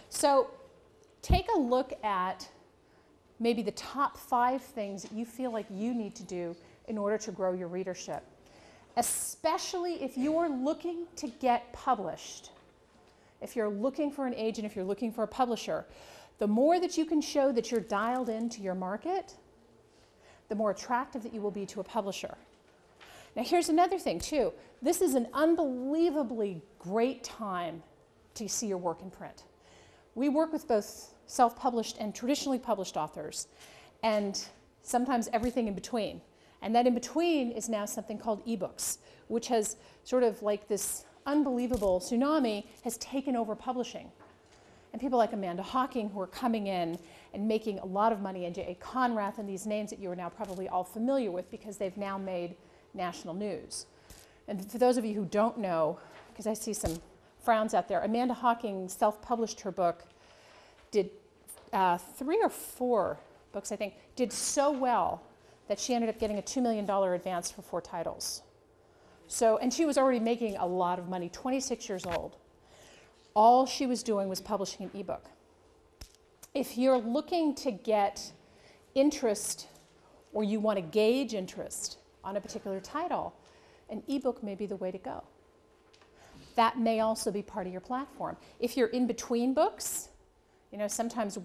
So take a look at maybe the top 5 things that you feel like you need to do in order to grow your readership, especially if you're looking to get published. If you're looking for an agent, if you're looking for a publisher, the more that you can show that you're dialed into your market, the more attractive that you will be to a publisher. Now here's another thing too. This is an unbelievably great time to see your work in print. We work with both self-published and traditionally published authors, and sometimes everything in between. And that in between is now something called ebooks, which has sort of like this unbelievable tsunami has taken over publishing. And people like Amanda Hawking who are coming in and making a lot of money, and J.A. Conrath and these names that you are now probably all familiar with because they've now made national news. And for those of you who don't know, because I see some frowns out there, Amanda Hawking self-published her book, did 3 or 4 books, I think, did so well that she ended up getting a $2 million advance for 4 titles. So, and she was already making a lot of money, 26 years old. All she was doing was publishing an ebook. If you're looking to get interest or you want to gauge interest on a particular title, an ebook may be the way to go. That may also be part of your platform. If you're in between books, you know, sometimes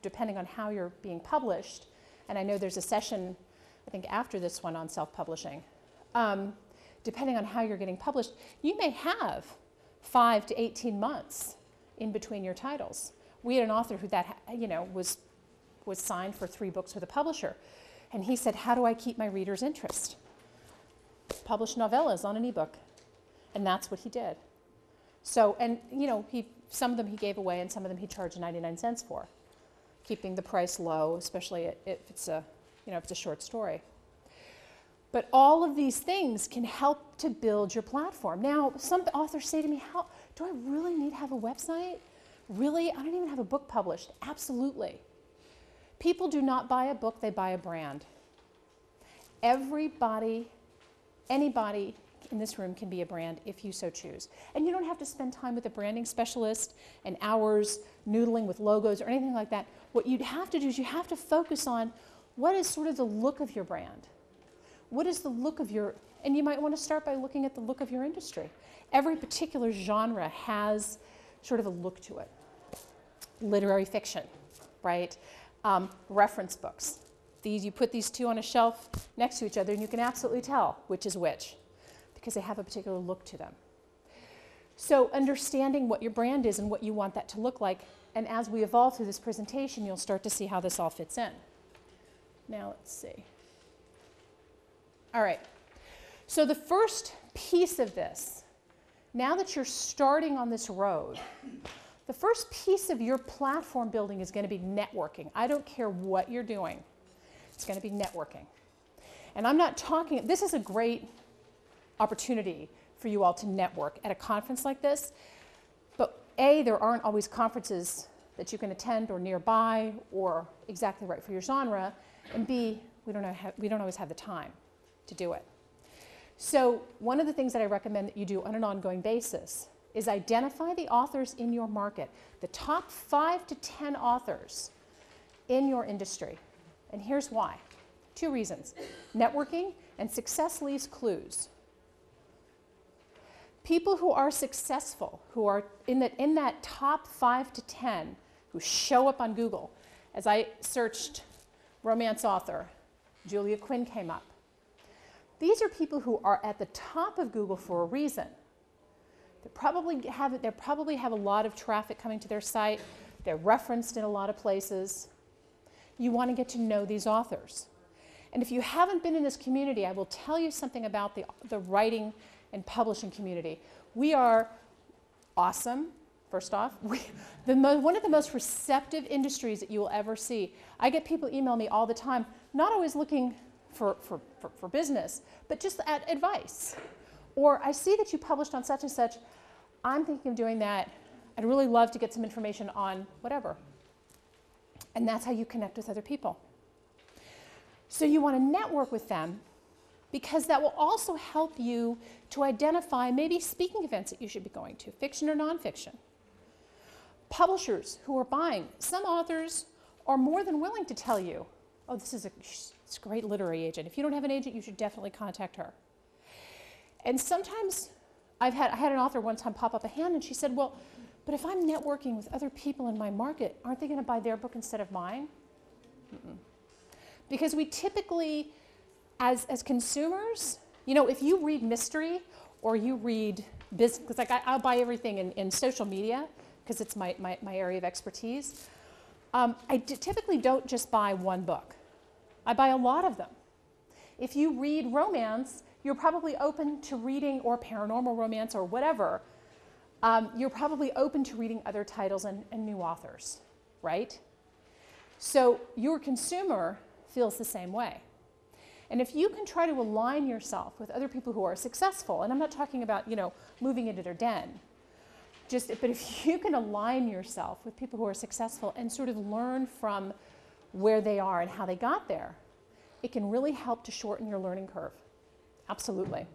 depending on how you're being published, and I know there's a session, I think after this one on self-publishing, depending on how you're getting published, you may have 5 to 18 months in between your titles. We had an author who was signed for 3 books with a publisher, and he said, how do I keep my readers' interest? Publish novellas on an ebook, and that's what he did. So, and you know, some of them he gave away, and some of them he charged 99 cents for, keeping the price low, especially if it's a short story. But all of these things can help to build your platform. Now, some authors say to me, "How do I really need to have a website? Really? I don't even have a book published." Absolutely. People do not buy a book, they buy a brand. Everybody, anybody in this room can be a brand if you so choose. And you don't have to spend time with a branding specialist and hours noodling with logos or anything like that. What you'd have to do is you have to focus on what is sort of the look of your brand. What is the look of your, and you might want to start by looking at the look of your industry. Every particular genre has sort of a look to it. Literary fiction, right? Reference books. You put these 2 on a shelf next to each other and you can absolutely tell which is which because they have a particular look to them. So understanding what your brand is and what you want that to look like, and as we evolve through this presentation, you'll start to see how this all fits in. Now let's see. All right, so the first piece of this, now that you're starting on this road, the first piece of your platform building is going to be networking. I don't care what you're doing. It's going to be networking. And I'm not talking, this is a great opportunity for you all to network at a conference like this. But A, there aren't always conferences that you can attend or nearby or exactly right for your genre. And B, we don't always have the time to do it. So one of the things that I recommend that you do on an ongoing basis is identify the authors in your market, the top 5 to 10 authors in your industry. And here's why. 2 reasons. Networking and success leaves clues. People who are successful, who are in that top 5 to 10, who show up on Google. As I searched romance author, Julia Quinn came up. These are people who are at the top of Google for a reason. They probably have a lot of traffic coming to their site. They're referenced in a lot of places. You want to get to know these authors. And if you haven't been in this community, I will tell you something about the writing and publishing community. We are awesome, first off. One of the most receptive industries that you will ever see. I get people email me all the time, not always looking for business, but just advice. Or I see that you published on such and such. I'm thinking of doing that. I'd really love to get some information on whatever. And that's how you connect with other people. So you want to network with them because that will also help you to identify maybe speaking events that you should be going to, fiction or nonfiction. Publishers who are buying. Some authors are more than willing to tell you, oh, this is it's a great literary agent. If you don't have an agent, you should definitely contact her. And sometimes I had an author one time pop up a hand and she said, well, but if I'm networking with other people in my market, aren't they going to buy their book instead of mine? Mm-mm. Because we typically, as consumers, you know, if you read mystery or you read business, because like I'll buy everything in social media because it's my area of expertise. I typically don't just buy one book. I buy a lot of them. If you read romance, you're probably open to reading, or paranormal romance or whatever, you're probably open to reading other titles and new authors, right? So your consumer feels the same way. And if you can try to align yourself with other people who are successful, and I'm not talking about, you know, moving into their den, but if you can align yourself with people who are successful and sort of learn from where they are and how they got there, it can really help to shorten your learning curve. Absolutely.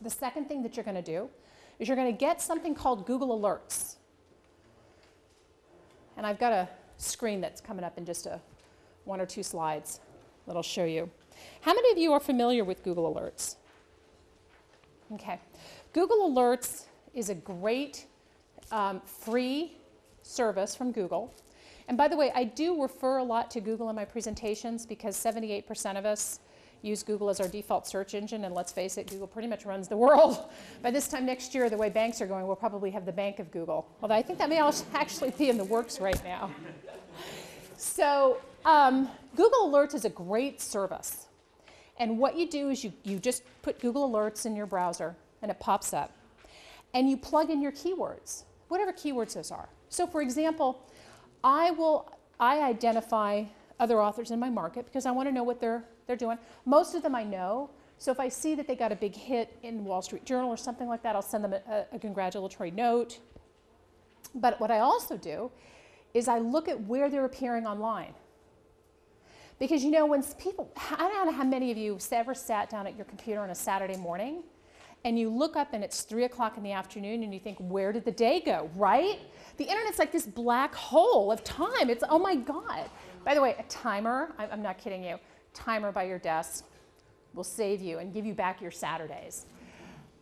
The second thing that you're going to do is you're going to get something called Google Alerts. And I've got a screen that's coming up in just one or two slides that I'll show you. How many of you are familiar with Google Alerts? Okay. Google Alerts is a great free service from Google. And by the way, I do refer a lot to Google in my presentations because 78% of us use Google as our default search engine, and let's face it, Google pretty much runs the world. By this time next year, the way banks are going, we'll probably have the bank of Google. Although I think that may actually be in the works right now. So Google Alerts is a great service. And what you do is you just put Google Alerts in your browser, and it pops up. And you plug in your keywords, whatever keywords those are. So for example, I identify other authors in my market because I want to know what they're doing. Most of them I know. So if I see that they got a big hit in Wall Street Journal or something like that, I'll send them a congratulatory note. But what I also do is I look at where they're appearing online. Because you know, when people, I don't know how many of you ever sat down at your computer on a Saturday morning and you look up and it's 3 o'clock in the afternoon and you think, where did the day go, right? The internet's like this black hole of time. It's, oh my God. By the way, a timer, I'm not kidding you, timer by your desk will save you and give you back your Saturdays.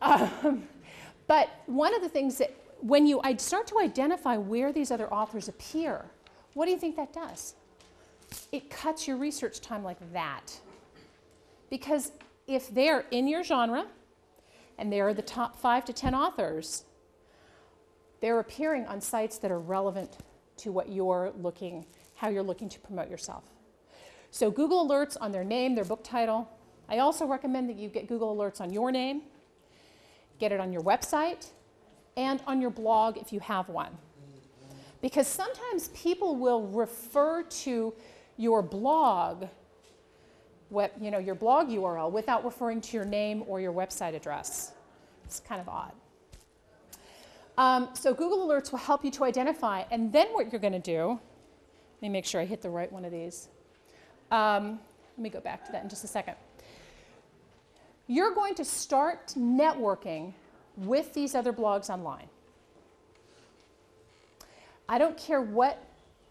But one of the things that, when you start to identify where these other authors appear, what do you think that does? It cuts your research time like that. Because if they're in your genre, and they're the top 5 to 10 authors, they're appearing on sites that are relevant to what you're looking, how you're looking to promote yourself. So Google Alerts on their name, their book title. I also recommend that you get Google Alerts on your name, get it on your website, and on your blog if you have one. Because sometimes people will refer to your blog, your blog URL without referring to your name or your website address. It's kind of odd. So Google Alerts will help you to identify, and then what you're going to do, let me make sure I hit the right one of these. Let me go back to that in just a second. You're going to start networking with these other blogs online. I don't care what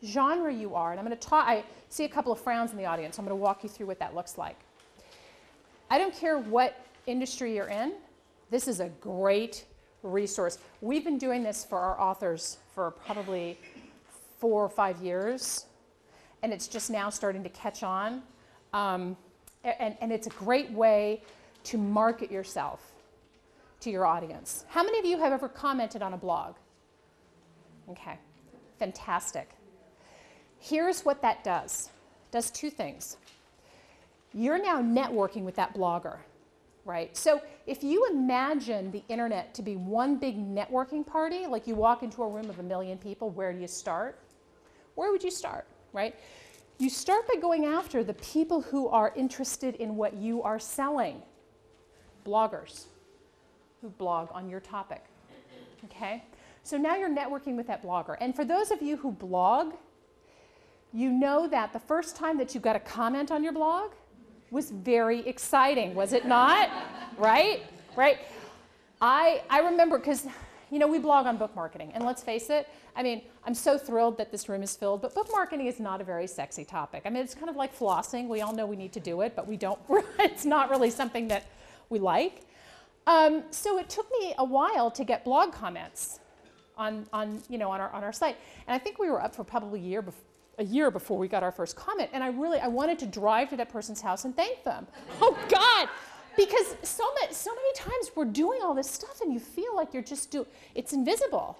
genre you are, and I'm going to talk, I see a couple of frowns in the audience, so I'm going to walk you through what that looks like. I don't care what industry you're in, this is a great resource. We've been doing this for our authors for probably 4 or 5 years, and it's just now starting to catch on. And it's a great way to market yourself to your audience. How many of you have ever commented on a blog? Okay, fantastic. Here's what that does. It does 2 things. You're now networking with that blogger, right? So if you imagine the internet to be one big networking party, like you walk into a room of 1 million people, where do you start? Where would you start, right? You start by going after the people who are interested in what you are selling. Bloggers who blog on your topic, okay? So now you're networking with that blogger. And for those of you who blog, you know that the first time that you got a comment on your blog was very exciting, was it not? Right? Right? I remember, because you know, we blog on book marketing, and let's face it, I mean, I'm so thrilled that this room is filled, but book marketing is not a very sexy topic. I mean, it's kind of like flossing. We all know we need to do it, but we don't, it's not really something that we like. So it took me a while to get blog comments on our site. And I think we were up for probably a year before we got our first comment. And I wanted to drive to that person's house and thank them. Oh God! Because so many times we're doing all this stuff and you feel like you're just it's invisible.